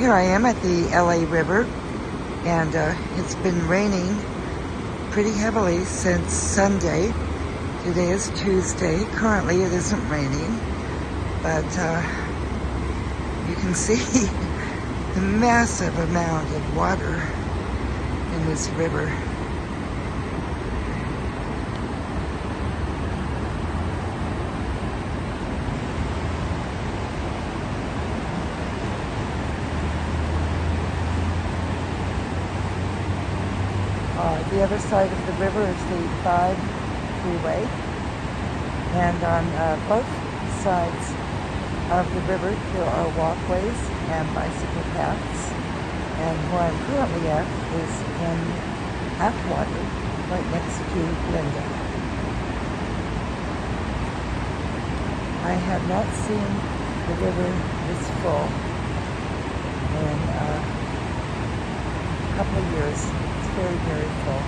Here I am at the LA River, and it's been raining pretty heavily since Sunday. Today is Tuesday. Currently it isn't raining, but you can see the massive amount of water in this river. The other side of the river is the 5 freeway, and on both sides of the river there are walkways and bicycle paths, and where I'm currently at is in Atwater, right next to Linda. I have not seen the river this full in a couple of years. Very, very full.